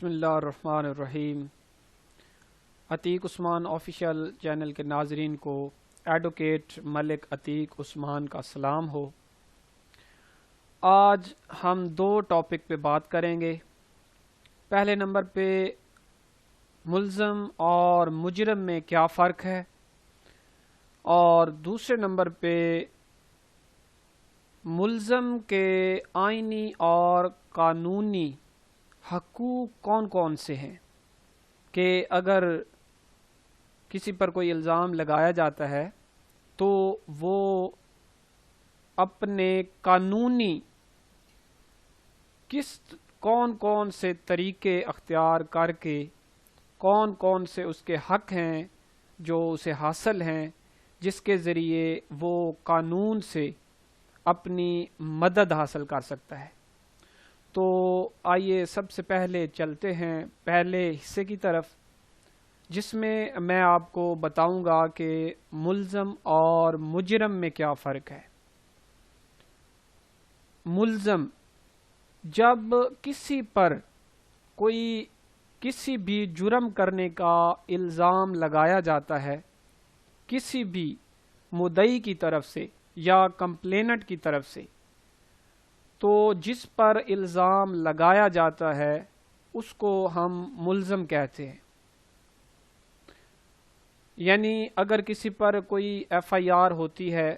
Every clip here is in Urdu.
بسم اللہ الرحمن الرحیم۔ عتیق عثمان آفیشیل چینل کے ناظرین کو ایڈوکیٹ ملک عتیق عثمان کا سلام ہو۔ آج ہم دو ٹاپک پہ بات کریں گے۔ پہلے نمبر پہ ملزم اور مجرم میں کیا فرق ہے، اور دوسرے نمبر پہ ملزم کے آئینی اور قانونی حقوق کون کون سے ہیں کہ اگر کسی پر کوئی الزام لگایا جاتا ہے تو وہ اپنے قانونی کون کون سے طریقے اختیار کر کے کون کون سے اس کے حق ہیں جو اسے حاصل ہیں، جس کے ذریعے وہ قانون سے اپنی مدد حاصل کر سکتا ہے۔ تو آئیے سب سے پہلے چلتے ہیں پہلے حصے کی طرف، جس میں میں آپ کو بتاؤں گا کہ ملزم اور مجرم میں کیا فرق ہے۔ ملزم، جب کسی پر کوئی کسی بھی جرم کرنے کا الزام لگایا جاتا ہے، کسی بھی مدعی کی طرف سے یا کمپلینٹ کی طرف سے، تو جس پر الزام لگایا جاتا ہے اس کو ہم ملزم کہتے ہیں۔ یعنی اگر کسی پر کوئی ایف آئی آر ہوتی ہے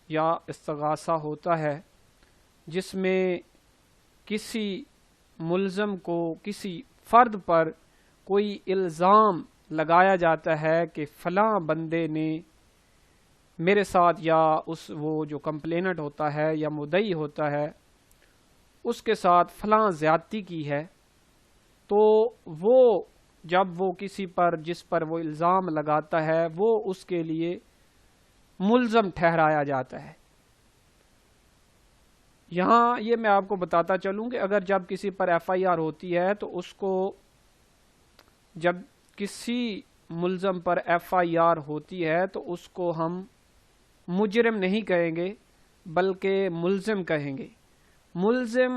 یا استغاثہ ہوتا ہے جس میں کسی ملزم کو کسی فرد پر کوئی الزام لگایا جاتا ہے کہ فلاں بندے نے میرے ساتھ، یا وہ جو کمپلینٹ ہوتا ہے یا مدعی ہوتا ہے اس کے ساتھ فلاں زیادتی کی ہے، تو وہ جب وہ کسی پر جس پر وہ الزام لگاتا ہے وہ اس کے لیے ملزم ٹھہرایا جاتا ہے۔ یہاں یہ میں آپ کو بتاتا چلوں کہ اگر جب کسی پر ایف آئی آر ہوتی ہے تو اس کو، جب کسی ملزم پر ایف آئی آر ہوتی ہے تو اس کو ہم مجرم نہیں کہیں گے بلکہ ملزم کہیں گے۔ ملزم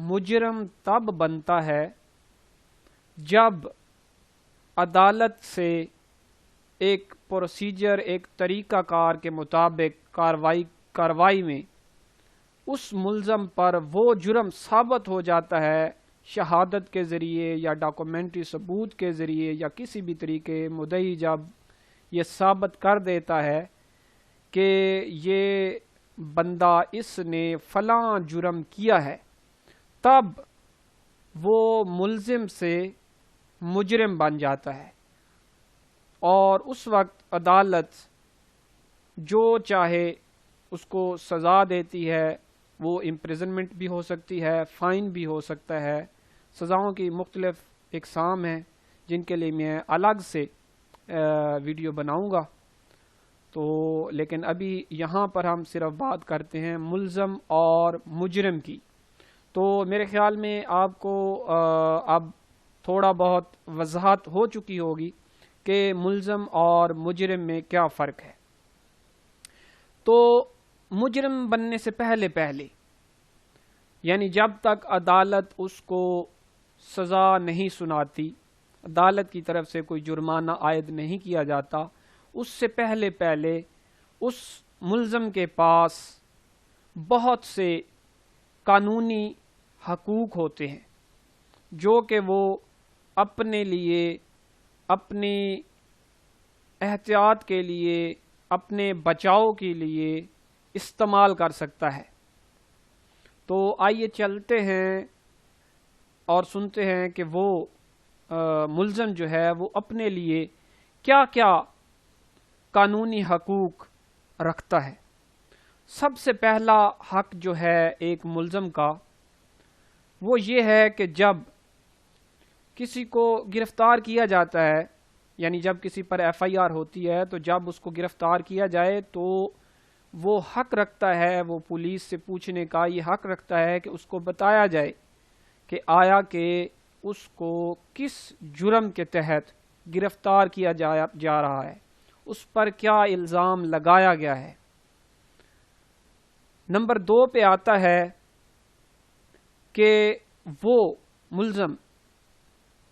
مجرم تب بنتا ہے جب عدالت سے ایک پروسیجر، ایک طریقہ کار کے مطابق کاروائی میں اس ملزم پر وہ جرم ثابت ہو جاتا ہے، شہادت کے ذریعے یا ڈاکومنٹری ثبوت کے ذریعے یا کسی بھی طریقے مدعی جب یہ ثابت کر دیتا ہے کہ یہ بندہ اس نے فلاں جرم کیا ہے، تب وہ ملزم سے مجرم بن جاتا ہے، اور اس وقت عدالت جو چاہے اس کو سزا دیتی ہے۔ وہ امپریزنمنٹ بھی ہو سکتی ہے، فائن بھی ہو سکتا ہے۔ سزاؤں کی مختلف اقسام ہیں جن کے لیے میں الگ سے ویڈیو بناؤں گا، تو لیکن ابھی یہاں پر ہم صرف بات کرتے ہیں ملزم اور مجرم کی۔ تو میرے خیال میں آپ کو اب تھوڑا بہت وضاحت ہو چکی ہوگی کہ ملزم اور مجرم میں کیا فرق ہے۔ تو مجرم بننے سے پہلے یعنی جب تک عدالت اس کو سزا نہیں سناتی، عدالت کی طرف سے کوئی جرمانہ عائد نہیں کیا جاتا، اس سے پہلے اس ملزم کے پاس بہت سے قانونی حقوق ہوتے ہیں جو کہ وہ اپنے لیے، اپنی احتیاط کے لیے، اپنے بچاؤ کے لیے استعمال کر سکتا ہے۔ تو آئیے چلتے ہیں اور سنتے ہیں کہ وہ ملزم جو ہے وہ اپنے لیے کیا کیا قانونی حقوق رکھتا ہے۔ سب سے پہلا حق جو ہے ایک ملزم کا، وہ یہ ہے کہ جب کسی کو گرفتار کیا جاتا ہے، یعنی جب کسی پر ایف آئی آر ہوتی ہے تو جب اس کو گرفتار کیا جائے تو وہ حق رکھتا ہے، وہ پولیس سے پوچھنے کا یہ حق رکھتا ہے کہ اس کو بتایا جائے کہ آیا کہ اس کو کس جرم کے تحت گرفتار کیا جا رہا ہے، اس پر کیا الزام لگایا گیا ہے۔ نمبر 2 پہ آتا ہے کہ وہ ملزم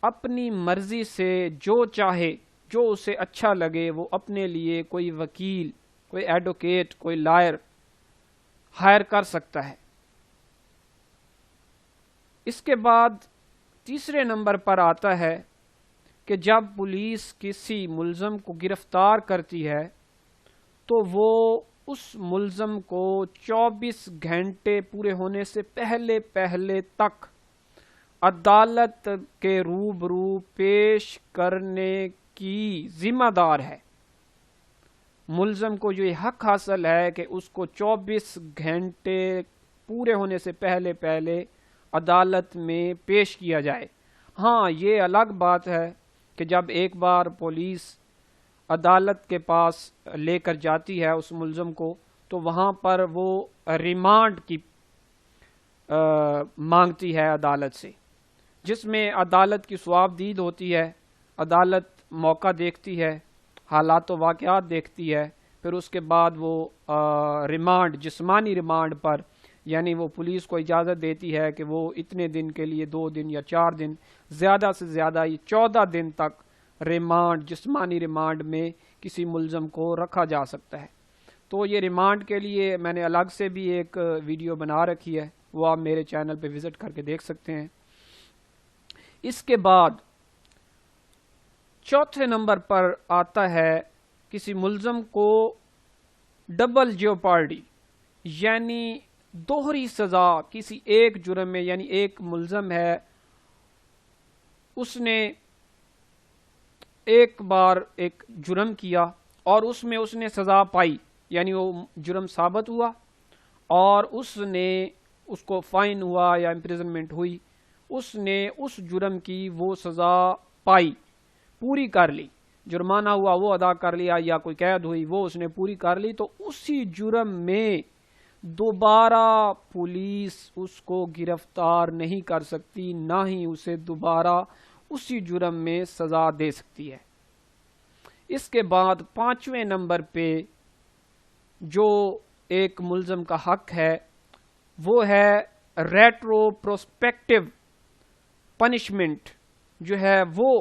اپنی مرضی سے جو چاہے، جو اسے اچھا لگے، وہ اپنے لیے کوئی وکیل، کوئی ایڈوکیٹ، کوئی لائر ہائر کر سکتا ہے۔ اس کے بعد تیسرے نمبر پر آتا ہے کہ جب پولیس کسی ملزم کو گرفتار کرتی ہے تو وہ اس ملزم کو 24 گھنٹے پورے ہونے سے پہلے تک عدالت کے روبرو پیش کرنے کی ذمہ دار ہے۔ ملزم کو یہ حق حاصل ہے کہ اس کو 24 گھنٹے پورے ہونے سے پہلے عدالت میں پیش کیا جائے۔ ہاں، یہ الگ بات ہے کہ جب ایک بار پولیس عدالت کے پاس لے کر جاتی ہے اس ملزم کو، تو وہاں پر وہ ریمانڈ کی مانگتی ہے عدالت سے، جس میں عدالت کی ثوابدید ہوتی ہے، عدالت موقع دیکھتی ہے، حالات و واقعات دیکھتی ہے، پھر اس کے بعد وہ ریمانڈ، جسمانی ریمانڈ پر، یعنی وہ پولیس کو اجازت دیتی ہے کہ وہ اتنے دن کے لیے 2 دن یا 4 دن، زیادہ سے زیادہ یہ 14 دن تک ریمانڈ، جسمانی ریمانڈ میں کسی ملزم کو رکھا جا سکتا ہے۔ تو یہ ریمانڈ کے لیے میں نے الگ سے بھی ایک ویڈیو بنا رکھی ہے، وہ آپ میرے چینل پہ وزٹ کر کے دیکھ سکتے ہیں۔ اس کے بعد چوتھے نمبر پر آتا ہے کسی ملزم کو ڈبل جیوپارڈی، یعنی دوہری سزا کسی ایک جرم میں، یعنی ایک ملزم ہے، اس نے ایک بار ایک جرم کیا اور اس میں اس نے سزا پائی، یعنی وہ جرم ثابت ہوا اور اس کو فائن ہوا یا امپریزنمنٹ ہوئی، اس نے اس جرم کی وہ سزا پائی، پوری کر لی، جرمانہ ہوا وہ ادا کر لیا یا کوئی قید ہوئی وہ اس نے پوری کر لی، تو اسی جرم میں دوبارہ پولیس اس کو گرفتار نہیں کر سکتی، نہ ہی اسے دوبارہ اسی جرم میں سزا دے سکتی ہے۔ اس کے بعد 5ویں نمبر پہ جو ایک ملزم کا حق ہے وہ ہے ریٹرو پروسپیکٹو پنشمنٹ، جو ہے وہ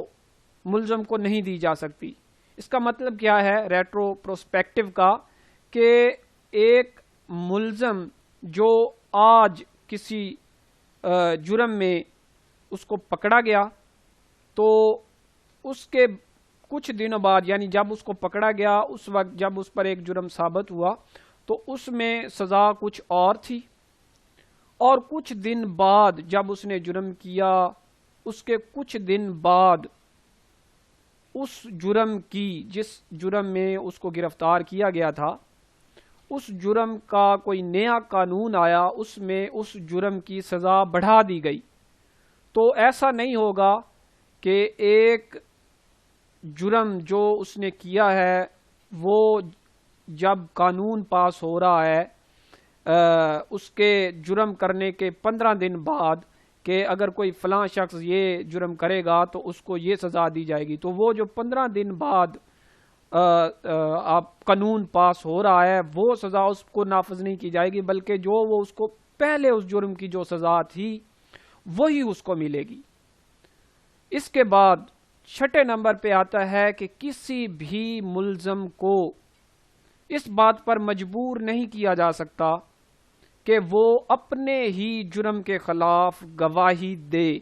ملزم کو نہیں دی جا سکتی۔ اس کا مطلب کیا ہے ریٹرو پروسپیکٹو کا؟ کہ ایک ملزم جو آج کسی جرم میں اس کو پکڑا گیا، تو اس کے کچھ دنوں بعد، یعنی جب اس کو پکڑا گیا اس وقت جب اس پر ایک جرم ثابت ہوا تو اس میں سزا کچھ اور تھی، اور کچھ دن بعد جب اس نے جرم کیا اس کے کچھ دن بعد اس جرم کی، جس جرم میں اس کو گرفتار کیا گیا تھا، اس جرم کا کوئی نیا قانون آیا، اس میں اس جرم کی سزا بڑھا دی گئی۔ تو ایسا نہیں ہوگا کہ ایک جرم جو اس نے کیا ہے وہ جب قانون پاس ہو رہا ہے اس کے جرم کرنے کے 15 دن بعد کہ اگر کوئی فلاں شخص یہ جرم کرے گا تو اس کو یہ سزا دی جائے گی، تو وہ جو 15 دن بعد آپ قانون پاس ہو رہا ہے وہ سزا اس کو نافذ نہیں کی جائے گی، بلکہ جو وہ اس کو پہلے اس جرم کی جو سزا تھی وہی اس کو ملے گی۔ اس کے بعد 6 نمبر پہ آتا ہے کہ کسی بھی ملزم کو اس بات پر مجبور نہیں کیا جا سکتا کہ وہ اپنے ہی جرم کے خلاف گواہی دے۔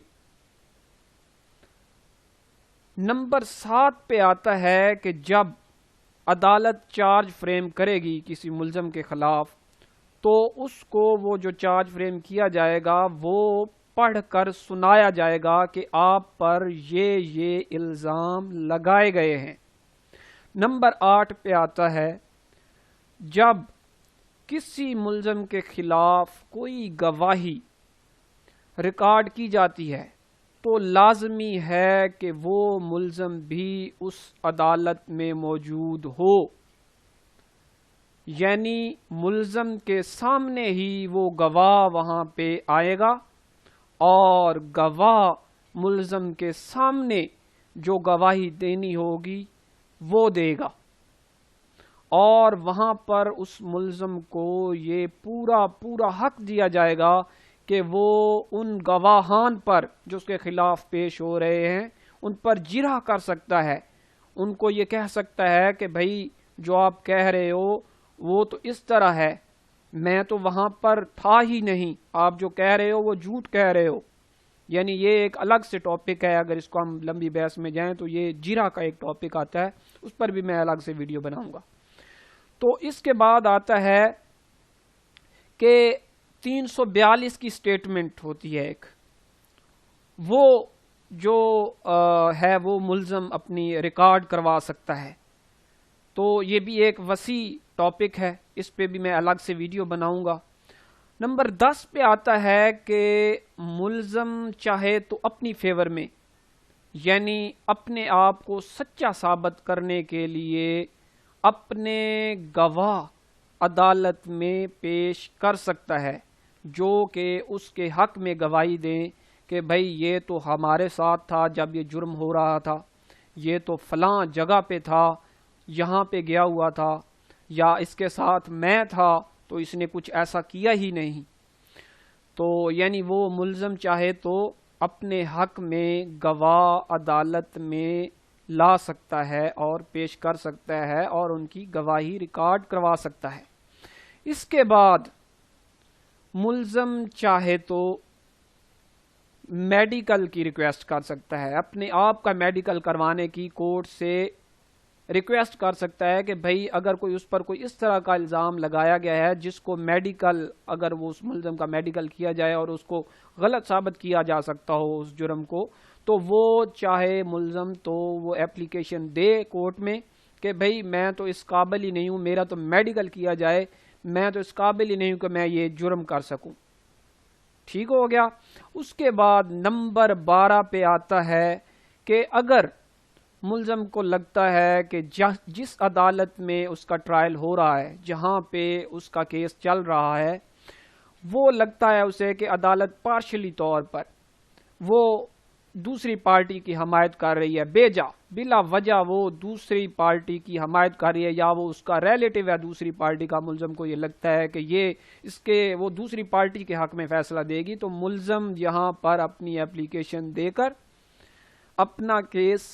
نمبر 7 پہ آتا ہے کہ جب عدالت چارج فریم کرے گی کسی ملزم کے خلاف تو اس کو وہ جو چارج فریم کیا جائے گا وہ پڑھ کر سنایا جائے گا کہ آپ پر یہ الزام لگائے گئے ہیں۔ نمبر 8 پہ آتا ہے جب کسی ملزم کے خلاف کوئی گواہی ریکارڈ کی جاتی ہے تو لازمی ہے کہ وہ ملزم بھی اس عدالت میں موجود ہو، یعنی ملزم کے سامنے ہی وہ گواہ وہاں پہ آئے گا اور گواہ ملزم کے سامنے جو گواہی دینی ہوگی وہ دے گا، اور وہاں پر اس ملزم کو یہ پورا حق دیا جائے گا کہ وہ ان گواہان پر جو اس کے خلاف پیش ہو رہے ہیں ان پر جرح کر سکتا ہے، ان کو یہ کہہ سکتا ہے کہ بھائی جو آپ کہہ رہے ہو وہ تو اس طرح ہے، میں تو وہاں پر تھا ہی نہیں، آپ جو کہہ رہے ہو وہ جھوٹ کہہ رہے ہو. یعنی یہ ایک الگ سے ٹاپک ہے، اگر اس کو ہم لمبی بحث میں جائیں تو یہ جرح کا ایک ٹاپک آتا ہے، اس پر بھی میں الگ سے ویڈیو بناؤں گا. تو اس کے بعد آتا ہے کہ 342 کی سٹیٹمنٹ ہوتی ہے ایک، وہ جو ہے وہ ملزم اپنی ریکارڈ کروا سکتا ہے. تو یہ بھی ایک وسیع ٹاپک ہے، اس پہ بھی میں الگ سے ویڈیو بناؤں گا. نمبر 10 پہ آتا ہے کہ ملزم چاہے تو اپنی فیور میں، یعنی اپنے آپ کو سچا ثابت کرنے کے لیے اپنے گواہ عدالت میں پیش کر سکتا ہے جو کہ اس کے حق میں گواہی دیں کہ بھائی یہ تو ہمارے ساتھ تھا جب یہ جرم ہو رہا تھا، یہ تو فلاں جگہ پہ تھا، یہاں پہ گیا ہوا تھا، یا اس کے ساتھ میں تھا تو اس نے کچھ ایسا کیا ہی نہیں. تو یعنی وہ ملزم چاہے تو اپنے حق میں گواہ عدالت میں لا سکتا ہے اور پیش کر سکتا ہے اور ان کی گواہی ریکارڈ کروا سکتا ہے. اس کے بعد ملزم چاہے تو میڈیکل کی ریکویسٹ کر سکتا ہے، اپنے آپ کا میڈیکل کروانے کی کورٹ سے ریکویسٹ کر سکتا ہے کہ بھائی اگر کوئی اس پر کوئی اس طرح کا الزام لگایا گیا ہے جس کو میڈیکل، اگر وہ اس ملزم کا میڈیکل کیا جائے اور اس کو غلط ثابت کیا جا سکتا ہو اس جرم کو، تو وہ چاہے ملزم تو وہ اپلیکیشن دے کورٹ میں کہ بھائی میں تو اس قابل ہی نہیں ہوں، میرا تو میڈیکل کیا جائے، میں تو اس قابل ہی نہیں ہوں کہ میں یہ جرم کر سکوں. ٹھیک ہو گیا. اس کے بعد نمبر 12 پہ آتا ہے کہ اگر ملزم کو لگتا ہے کہ جس عدالت میں اس کا ٹرائل ہو رہا ہے، جہاں پہ اس کا کیس چل رہا ہے، وہ لگتا ہے اسے کہ عدالت پارشلی طور پر وہ دوسری پارٹی کی حمایت کر رہی ہے، بلا وجہ وہ دوسری پارٹی کی حمایت کر رہی ہے، یا وہ اس کا ریلیٹیو ہے دوسری پارٹی کا، ملزم کو یہ لگتا ہے کہ یہ اس کے وہ دوسری پارٹی کے حق میں فیصلہ دے گی، تو ملزم یہاں پر اپنی اپلیکیشن دے کر اپنا کیس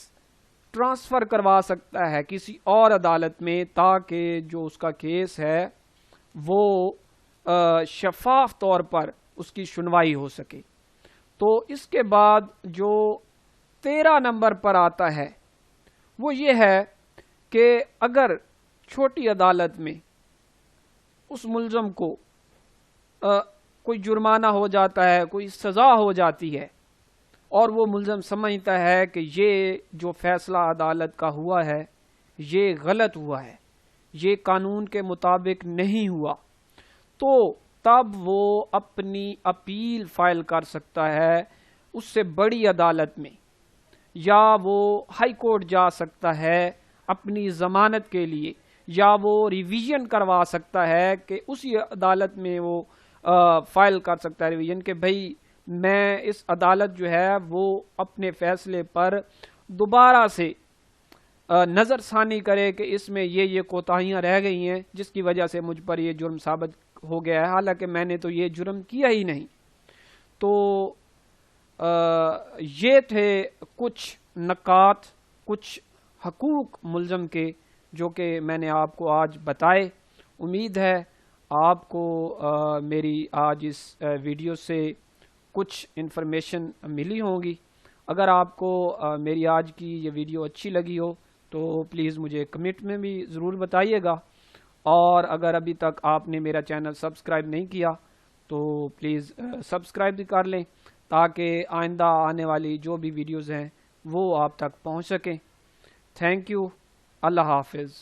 ٹرانسفر کروا سکتا ہے کسی اور عدالت میں، تاکہ جو اس کا کیس ہے وہ شفاف طور پر اس کی سنوائی ہو سکے. تو اس کے بعد جو 13 نمبر پر آتا ہے وہ یہ ہے کہ اگر چھوٹی عدالت میں اس ملزم کو کوئی جرمانہ ہو جاتا ہے، کوئی سزا ہو جاتی ہے، اور وہ ملزم سمجھتا ہے کہ یہ جو فیصلہ عدالت کا ہوا ہے یہ غلط ہوا ہے، یہ قانون کے مطابق نہیں ہوا، تو تب وہ اپنی اپیل فائل کر سکتا ہے اس سے بڑی عدالت میں، یا وہ ہائی کورٹ جا سکتا ہے اپنی ضمانت کے لیے، یا وہ ریویژن کروا سکتا ہے کہ اسی عدالت میں وہ فائل کر سکتا ہے ریویژن کہ بھئی میں اس عدالت جو ہے وہ اپنے فیصلے پر دوبارہ سے نظر ثانی کرے کہ اس میں یہ کوتاہیاں رہ گئی ہیں جس کی وجہ سے مجھ پر یہ جرم ثابت ہو گیا ہے، حالانکہ میں نے تو یہ جرم کیا ہی نہیں. تو یہ تھے کچھ نکات، کچھ حقوق ملزم کے جو کہ میں نے آپ کو آج بتائے. امید ہے آپ کو میری آج اس ویڈیو سے کچھ انفارمیشن ملی ہوں گی. اگر آپ کو میری آج کی یہ ویڈیو اچھی لگی ہو تو پلیز مجھے کمنٹ میں بھی ضرور بتائیے گا، اور اگر ابھی تک آپ نے میرا چینل سبسکرائب نہیں کیا تو پلیز سبسکرائب بھی کر لیں تاکہ آئندہ آنے والی جو بھی ویڈیوز ہیں وہ آپ تک پہنچ سکیں. Thank you. اللہ حافظ.